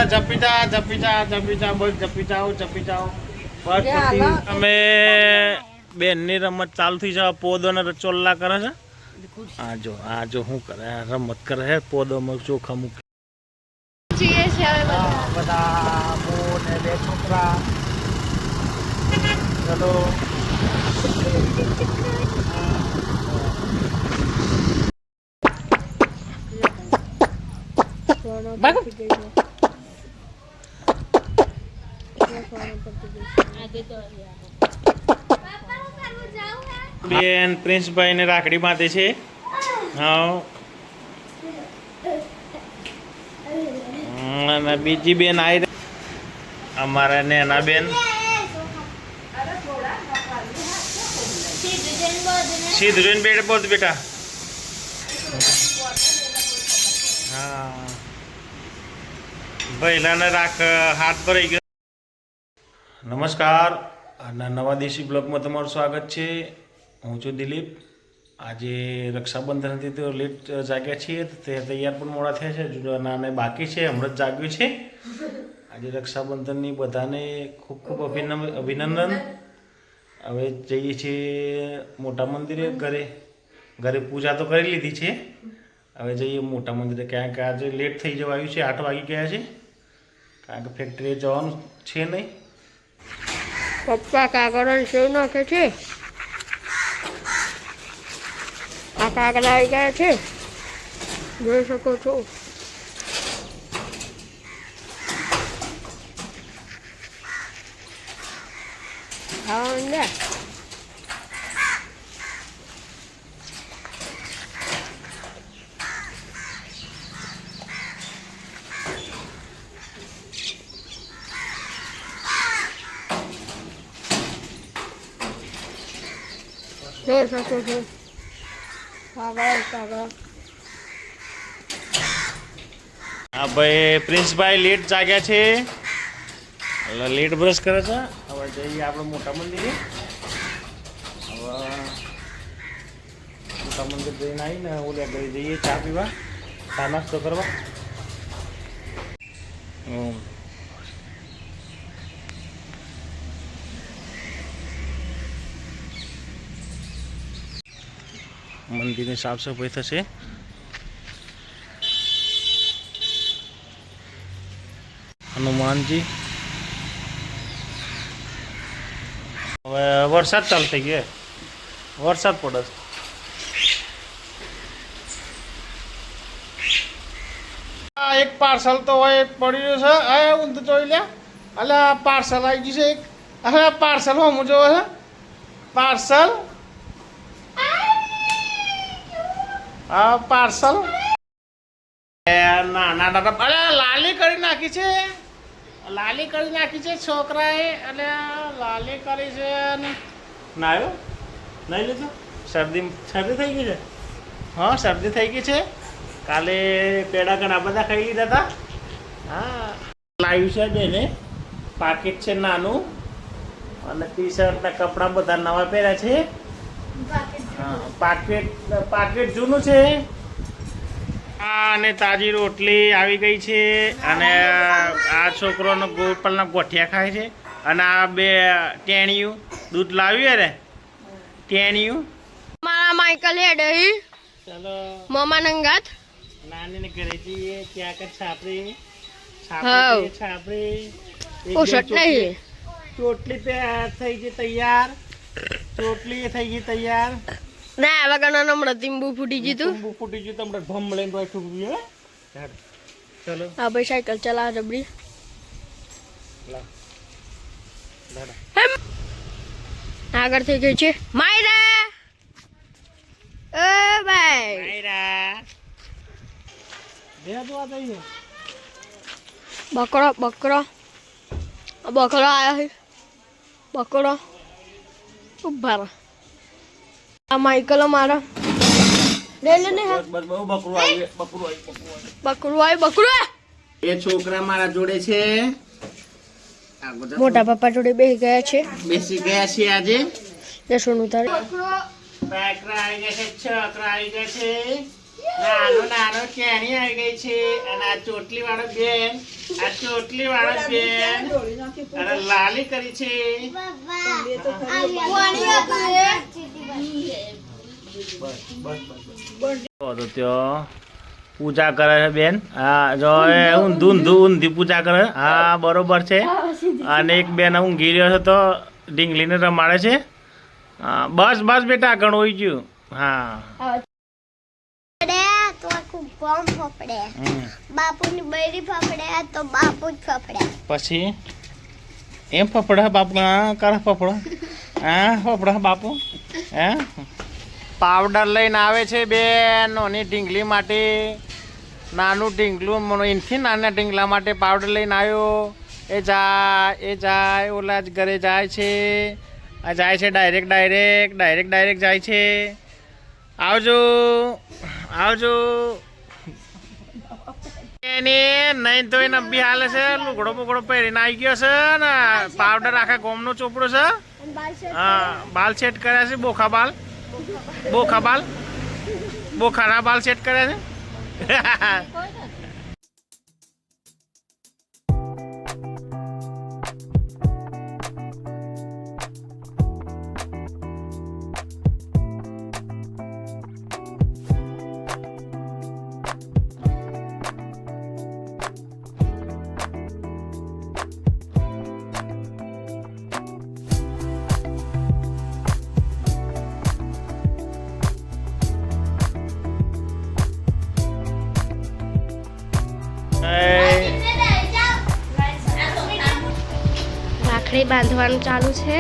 જપી જા બસ જપી જાઓ બસ અમે બેનની રમત ચાલુ થઈ છે પોદોને ચોલ્લા કરે છે આ જો શું કરે રમત કરે છે પોદોમાં ચોખા મૂકે બધા બોને બે છોકરા ચલો બેન પ્રિન્સભાઈ ને રાખડી બાંધે છે હા અને બીજી બેન આવી અમારા નેના બેન સીધું બેઠે બોલ બેટા હા પહેલાને રાખ હાથ ભરાઈ ગયો નમસ્કાર અને નવા દેશી બ્લોગમાં તમારું સ્વાગત છે હું છું દિલીપ આજે રક્ષાબંધન હતી તો લેટ જાગ્યા છીએ તે તૈયાર પણ મોડા થયા છે નાને બાકી છે હમણાં જ જાગ્યું છે આજે રક્ષાબંધનની બધાને ખૂબ ખૂબ અભિનંદન હવે જઈએ છીએ મોટા મંદિરે ઘરે પૂજા તો કરી લીધી છે હવે જઈએ મોટા મંદિરે કારણ કે આજે લેટ થઈ જવાયું છે 8 વાગી ગયા છે કારણ કે ફેક્ટરીએ જવાનું છે નહીં પપ્પા કાગળ સેવ નાખે છે આ કાગળ આવી ગયા છે જોઈ શકો છો જોઈ શકો છો હા ભાઈ પ્રિન્સભાઈ લેટ જાગ્યા છે લેટ બ્રશ કરે છે હવે જઈએ આપણે મોટા મંદિરે હવે મોટા મંદિર જઈને આવીને ઓલા ઘરે જઈએ ચા પીવા ચા નાસ્તો કરવા મંદિરની સાફ સફાઈ થશે હનુમાનજી હવે વરસાદ ચાલુ થઈ ગયો વરસાદ પડે એક પાર્સલ તો હોય પડ્યું છે હવે ઊંધું જોઈ લે એટલે પાર્સલ આવી ગયું છે એક હવે પાર્સલ હું જોવે છે પાર્સલ હા પાર્સલ ના ના ના અરે લાલી કરી નાખી છે છોકરાએ એટલે લાલી કરી છે ના આવ્યો નહીં લીધું શરદી થઈ ગઈ છે હા શરદી થઈ ગઈ છે કાલે પેડા ઘણા બધા ખાઈ લીધા હતા હા લાવ્યું છે બેને પાકીટ છે નાનું અને ટી શર્ટના કપડાં બધા નવા પહેર્યા છે પાકેટ જૂનું છે અને તાજી રોટલી આવી ગઈ છે અને આ છોકરોનો ગોપાલના ગોઠિયા ખાય છે અને આ બે ટેણિયું દૂધ લાવ્યું રે ટેણિયું મારા માઈકલ હેડે ચાલો મમ્મા નંગાત નાની ઘરે જઈએ ત્યાં કે છાપરી ચોટલી થઈ ગઈ તૈયાર ના આવા ગણા હમણાં તીંબુ ફૂટી ગયું તમને ભમ લઈને બેઠું ચલો હા ભાઈ સાયકલ ચલાવ જબરી આગળ થઈ ગઈ છે માયરા એ ભાઈ માયરા બે તો આ થઈ બકરો આયા છે બકરો ઉભા આ માઈકલ મારા લે ને બકરું એ છોકરા મારા જોડે છે મોટા પપ્પા જોડે બેસી ગયા છે આજે સોનું તારે બાકરા આવી ગયા છે, છકરા આવી ગયા છે, નાનો નાનો કેણી આવી ગઈ છે, અને આ ચોટલી વાળો બેન, આ ચોટલી વાળો બેન, અને લાલી કરી છે. તો ત્યાં પૂજા કરે છે બેન. હા જો ઊંધી પૂજા કરે. હા બરોબર છે. અને એક બેન ઊંઘી રહ્યો છે તો ઢીંગલીને રમાડે છે. હા બસ બસ બેટા ઘણું હોઈ ગયું. હા બાપુની બૈરી ફફડે તો બાપુ જ ફફડે. પછી એમ ફફડા બાપુ કરા ફફડા. હા ફફડા બાપુ. હે પાવડર લઈને આવે છે બેન નાની ઢીંગલી માટે. નાનું ઢીંગલું એનથી નાના ઢીંગલા માટે પાવડર લઈને આવ્યો. એ જાય ઓલા જ ઘરે જાય છે. આ જાય છે ડાયરેક્ટ જાય છે. આવજો આવજો. એને નહીં તો એને બી હાલે છે. લુગડો બુગડો પહેરીને આવી ગયો છે ને પાવડર આખા ગોમનો ચોપડો છે. હા બાલ સેટ કર્યા છે. બોખાના બાલ સેટ કર્યા છે. રાખડી બાંધવાનું ચાલુ છે.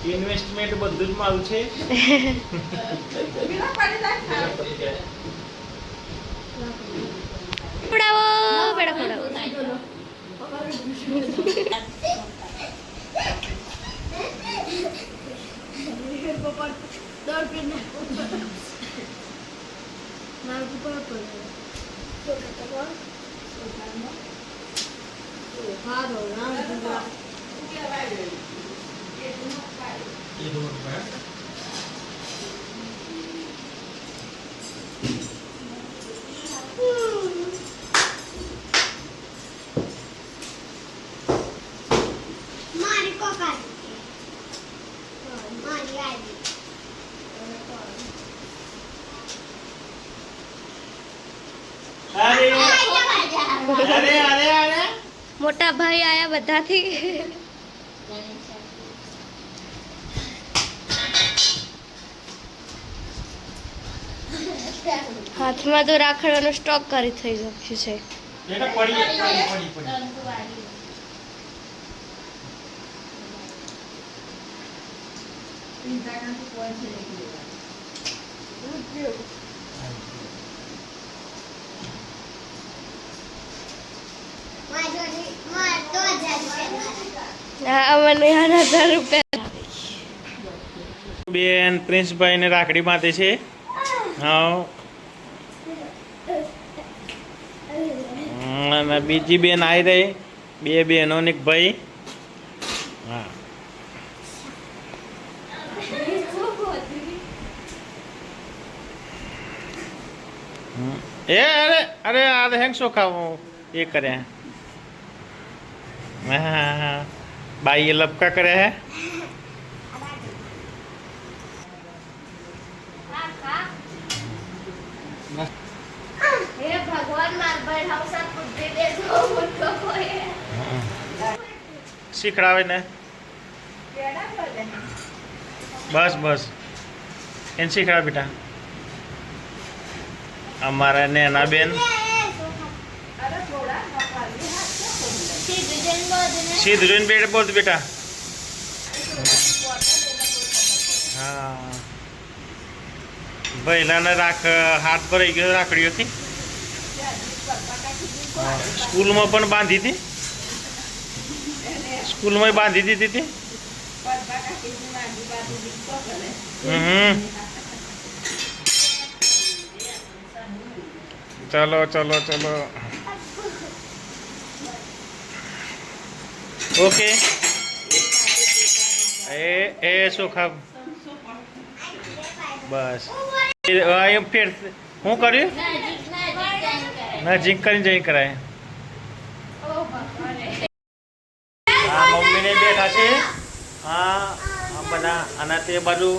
ઇન્વેસ્ટમેન્ટ બધું જ મારું છે. ખવડાવો બેટા ખવડાવો. અરે મોટા ભાઈ આયા બધાથી. હાથમાં તો રાખડવાનો સ્ટોક કરી થઈ ગયું છે. મને 1000 રૂપિયા. બેન પ્રિન્સભાઈ ને રાખડી બાંધે છે. હા અને બીજી બેન આવી રહી. બે બેનો ને એક ભાઈ. હા એ અરે આ હેંગ સોખા એ કર્યા. હા બાઈએ લપકા કર્યા હે. શીખડાવે ને બસ બસ એને શીખડાવે બેટા. અમારા નેના બેન સીધું જોઈને બેટા બોલતું બેટા. હા ભાઈલાને હાથ ભરાઈ ગયો રાખડીઓથી. સ્કૂલમાં પણ બાંધી હતી, સ્કૂલમાં બાંધી દીધી હતી. ચલો ચલો ચલો ઓકે. એ સુખા બસ એમ ફેર શું કર્યું? નજીક કરીને જઈ કરાય. હા મમ્મીને બેઠા છે. હા બધા આના તે બાજુ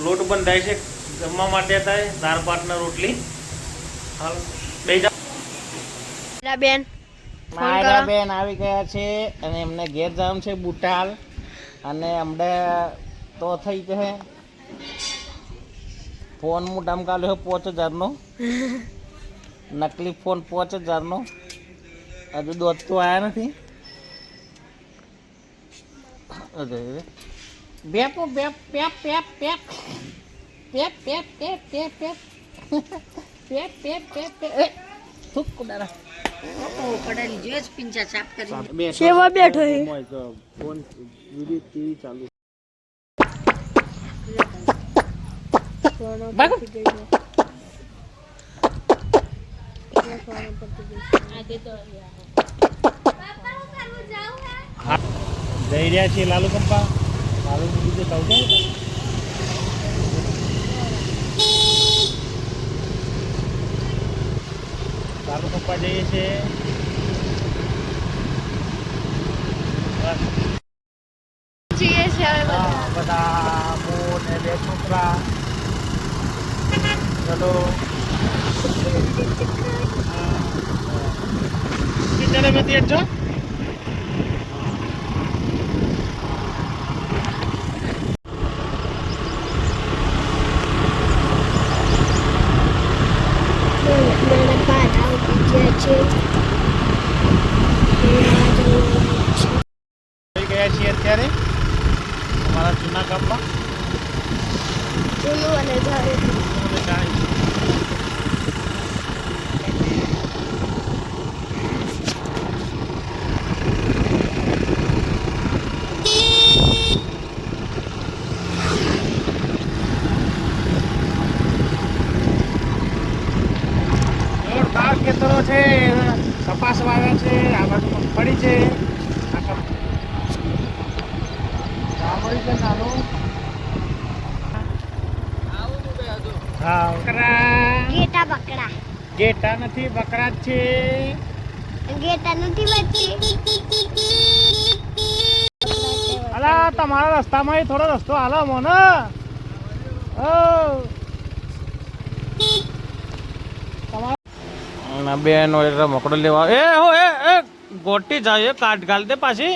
લોટ બંધાય છે જમવા માટે થાય, દાળ ભાતના રોટલી. હાલ બે જાઓ. બેન માયરા બેન આવી ગયા છે અને એમને ઘેર જવાનું છે બુટાલ. અને અમને તો થઈ જશે ફોન મોટામ કાઢ્યો 5000નો, નકલી ફોન 5000નો. હજુ દોત તો આવ્યા નથી. બેપ બેપ પેપ પેપ પેપ પેપ પેપ પેપ પેપ પેપ પેપ પેપ પેપ પેપ થૂક કુડારા કડાલી જોઈ જ પિંચા સાફ કરી સેવા બેઠો છે. ફોન વિડિયો ટીવી ચાલુ. ભાગો. જઈ રહ્યા છીએ લાલુ કંપા. લાલુ બીજું કહું છે લાલુ કંપા જઈએ છીએ. બધા મોર ને 2 છોકરા. ચલો कितने में दिए जो ગયા છીએ અત્યારે અમારા જૂના ગામમાં. જોરદાર ખેતરો છે, કપાસ વાવ્યા છે, આ બાજુ મગફળી છે. હા ગેટા બકરા, ગેટા નથી બકરા જ છે. ગેટા નથી અલા તમારા રસ્તામાં થોડો રસ્તો હાલો મોને. બેન રમકડો લેવા એ હો એ ગોટી જાય કાટ ગાલ દે પાછી.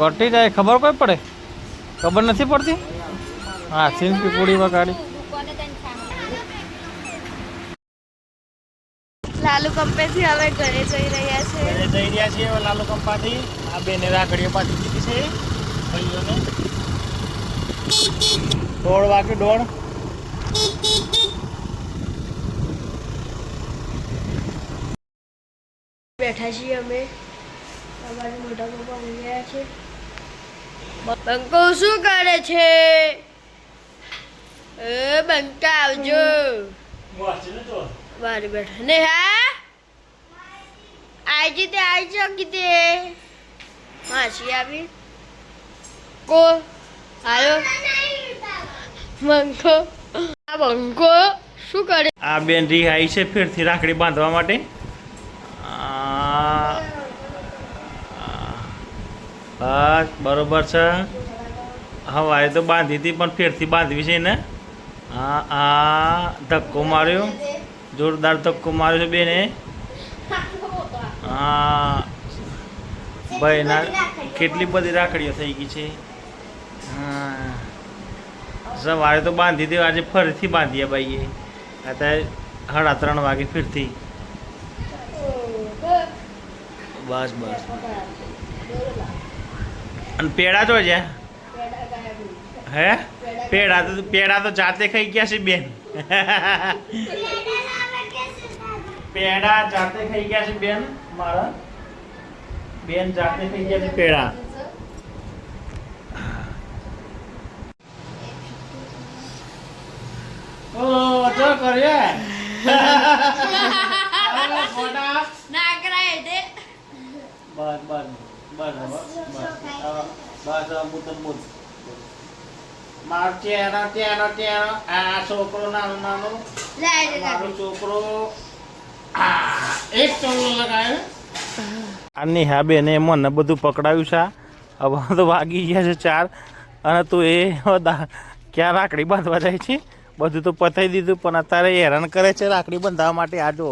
ગોટી જાય ખબર કોઈ પડે? ખબર નથી પડતી. હા સીન પીપુડી વગાડી. લાલુ કંપેથી હવે ઘરે જઈ રહ્યા છે. ઘરે જઈ રહ્યા છીએ લાલુ કંપાથી. આ બેને રાખડીઓ પાછી દીધી છે ભાઈઓને. 1:30 વાગે 1:30. બેઠા છીએ અમે. અમારા મોટા પપ્પા ઊંઘ્યા છે. બંકો શું કરે છે? એ બંકા આવજો. બારે બેઠા ને. હા આજે તે આવી છો કીધે માસી આવી કો આવ્યો બંકો. આ બંકો શું કરે? આ બેન રી આવી છે ફેરથી રાખડી બાંધવા માટે. બસ બરોબર છે. હવારે તો બાંધી હતી પણ ફેરથી બાંધવી છે ને. હા હા ધક્કો માર્યો, જોરદાર ધક્કો માર્યો છે બેને. હા ભાઈ ના કેટલી બધી રાખડીઓ થઈ ગઈ છે. હા સવારે તો બાંધી હતી, આજે ફરીથી બાંધીએ ભાઈએ. અત્યારે 3:30 વાગે ફીરથી. બસ બસ. અને પેડા જો છે હે પેડા તો જાતે ખાઈ ગયા છે બેન. પેડા જાતે ખાઈ ગયા છે બેન મારા. બેન જાતે ખાઈ ગયા છે પેડા. ઓ જો કર્યા. ના કરાય તે બસ બસ બસ બસ બસ મારો ચેરો આ છોકરો નાનો નાનો મારો છોકરો એક ચોલો લગાવ્યો. આની હા બેને મને બધું પકડાયું છે. હવે તો વાગી ગયા છે 4 અને તું એ ક્યાં રાખડી બાંધવા જાય છે. બધું તો પતાવી દીધું પણ અત્યારે હેરાન કરે છે રાખડી બંધાવવા માટે. આ જો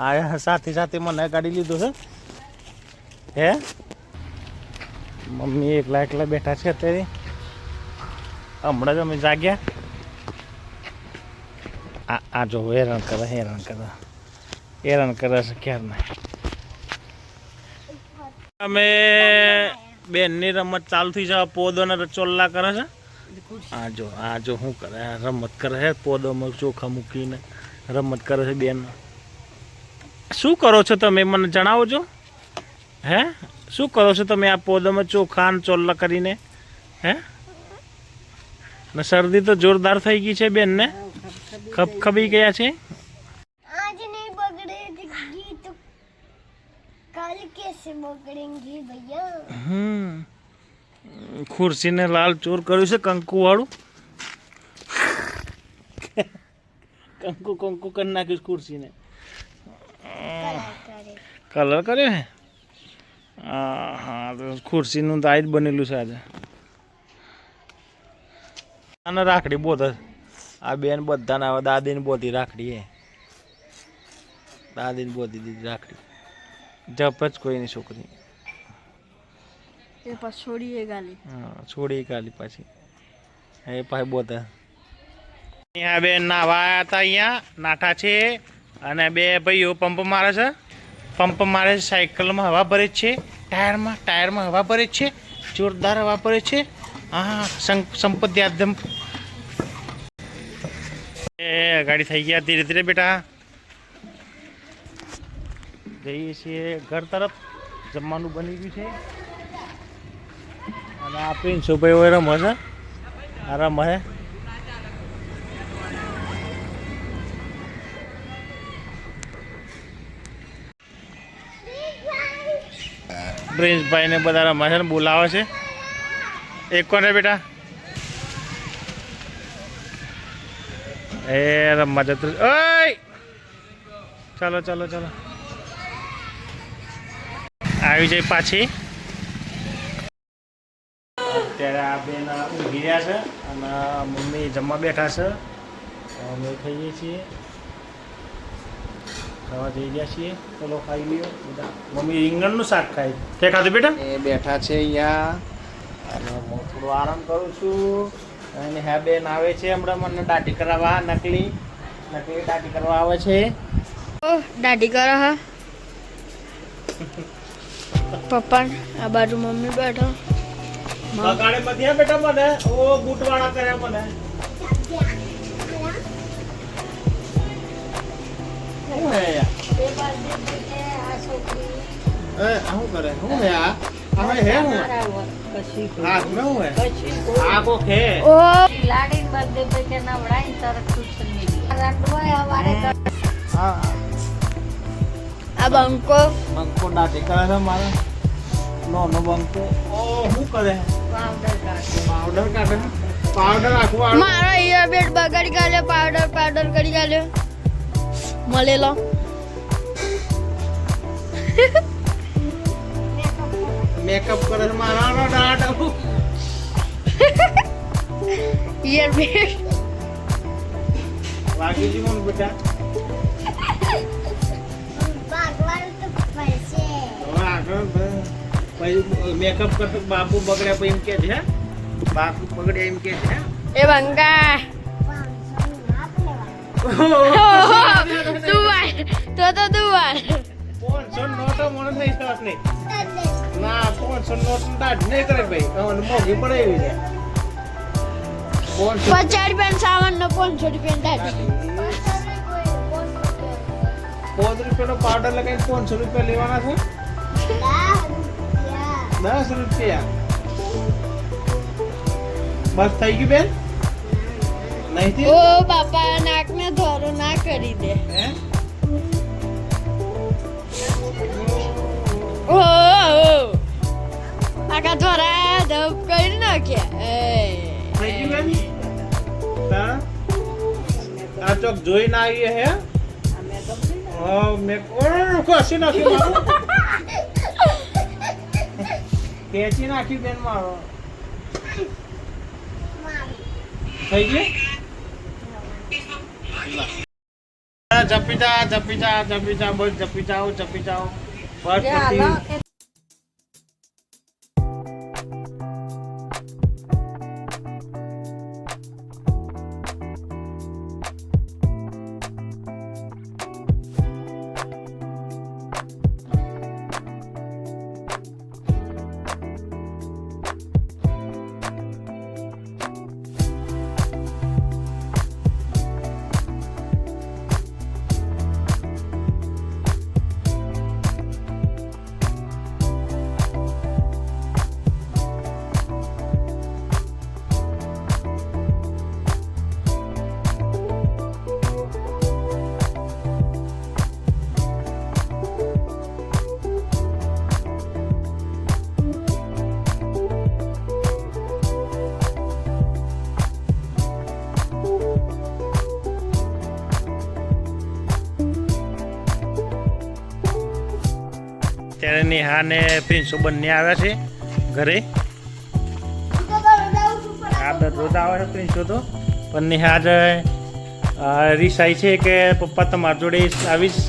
આ સાથે સાથે મને કાઢી લીધું છે. હે મમ્મી એકલા એકલા બેઠા છે અત્યારે. હમણાં જ અમે જાગ્યા. આ જો હેરાન કરે છે ક્યારના. અમે બેનની રમત ચાલુ થઈ છે. પોદોને ચોલ્લા કરે છે. આ જો શું કરે રમત કરે છે. પોદોમાં ચોખા મૂકીને રમત કરે છે બેન. શું કરો છો તમે મને જણાવો છો. હે શું કરો છો તમે આ પોદોમાં ચોખા ને ચોલ્લા કરીને. હે ને શરદી તો જોરદાર થઈ ગઈ છે બેન ને. ખબખબી ગયા છે. आज नहीं बगड़ेगी तो कल कैसे बगड़ेंगी भैया. ખુરશીને લાલ ચોર કર્યું છે કંકુ વાળું. કંકુ કરી નાખ્યું ખુરશીને. કલર કર્યો હે. હા તો ખુરશીનું તો આ જ બનેલું છે આજે. અને રાખડી બોધ આ બેન બધાને આવે. દાદીને બોધી રાખડી હે. દાદીને બોધી દીધી રાખડી. જપ જ કોઈની છોકરી. એ પાછ છોડીએ ગાલી. હા છોડી ગાલી પાછી. એ પાછી બોધા. અહીંયા બેન નાવા હતા. અહીંયા નાઠા છે અને બે ભાઈઓ પંપ મારે છે. પંપ મારે છે. સાયકલમાં હવા ભરે છે. ટાયરમાં હવા ભરે છે. જોરદાર હવા ભરે છે. હા સંપત્તિ આદમ. એ ગાડી થઈ ગયા ધીરે ધીરે બેટા. જઈએ છીએ ઘર તરફ. જમવાનું બની ગયું છે અને આ પ્રિન્સોભાઈ હોય રમે છે. આ રમે છે. પ્રિન્સભાઈ ને બધા રમે છે ને બોલાવે છે. એક કોને બેટા એ રમવા જતું. ઓય ચાલો આવી જાય પાછી. અત્યારે આ બેન ઊંઘી રહ્યા છે અને મમ્મી જમવા બેઠા છે. અમે ખાઈએ છીએ. ખાવા જઈ ગયા છીએ. ચલો ખાઈ લ્યો બધા. મમ્મી રીંગણનું શાક ખાય. તે ખાધું બેટા? એ બેઠા છે અહીંયા અને હું થોડો આરામ કરું છું. અને હા બેન આવે છે હમણાં મને દાઢી કરાવવા. નકલી દાઢી કરવા આવે છે. દાઢી કરો હા. પપ્પા આ બાજુ મમ્મી બેઠો. બગાડે બધ્યા બેટા મને. ઓ બૂટવાળા કર્યા મને. શું હે યાર? શું કરે? શું હે આ? હવે હે હું હાથ में हूँ है आगो खे ओ लाडीन बर्थडे पे के नवड़ाई तरफ सोशल मीडिया रंडवा हमारे हाँ अब हमको दादी करे છે મારા. નો બંકો. ઓ શું કરે? પાવડર કાઢે. પાવડર આખું મારો ઈયર બેડ બગાડી ગાલ્યો. પાવડર કરી ગાલ્યો. મળેલો મેકઅપ કરે છે મારા દાંત. ઈયર બેડ વાગી જી મને બેટા. હવે આગળ પછી મેકઅપ કરતો બાપુ બગડ્યા પછી એમ કે છે. બાપુ બગડ્યા એમ કે છે. એ બંકા દુવાર તો દુવાર 500 નોટો મને નહીં થવાસ નહીં. ના 500 નોટ દાઢ નહીં કરે ભાઈ. તમને મોંઘી પડે એવી છે. ₹50 સામાન ને ₹500 દાઢી. ₹5 પાવડર લગાવીને ₹500 લેવાના છે. ₹10 બસ થઈ ગયું બેન નહીં થયું? ઓ બાપા નાકને ધોરો ના કરી દે. હે? ઓ આકા ધોરા ધપ કરી નાખ્યા. થઈ ગયું બેન? હા? આ ચોક જોઈને આવીએ હે? મેં કસી નાખ્યું મારું. ખેંચી નાખ્યું બેન મારો. થઈ ગયું? જપી જા બોલ જપી જાઓ બસ હાલો પછી. ત્યારે નેહા ને પ્રિન્સો બંને આવ્યા છે ઘરે. આ દરરોજ આવે છે પ્રિન્સો તો, પણ નેહા આજે રીસાઈ છે કે પપ્પા તમારા જોડે આવીશ.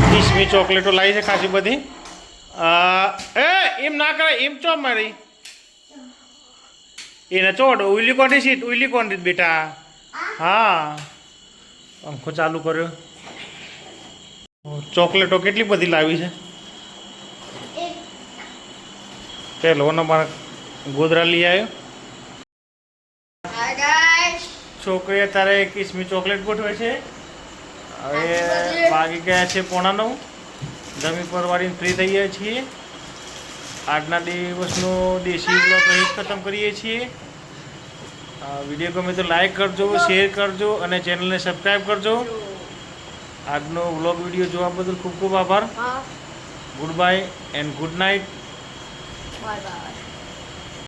કિસમી ચોકલેટો લાવી છે ખાસી બધી. એમ ના કરાય, એમ ચો મારી એને ચોડ ઉઈલી કોન્ટી સીટ ઉઈલી કોન્ટી બેટા. હા પંખો ચાલુ કર્યો. ચોકલેટો કેટલી બધી લાવી છે. પેલો મારા ગોદરા લઈ આવ્યો. છોકરી અત્યારે કિસમી ચોકલેટ ગોઠવે છે. હવે વાગી ગયા છે 8:45. જમી પરવારીને ફ્રી થઈ ગયા છીએ. આજના દિવસનો દેશી બ્લોગ અહીં જ ખતમ કરીએ છીએ. વિડીયો ગમે તો લાઈક કરજો, શેર કરજો અને ચેનલને સબસ્ક્રાઈબ કરજો. આજનો વ્લોગ વિડીયો જોવા બદલ ખૂબ ખૂબ આભાર. Good bye and good night. Bye bye.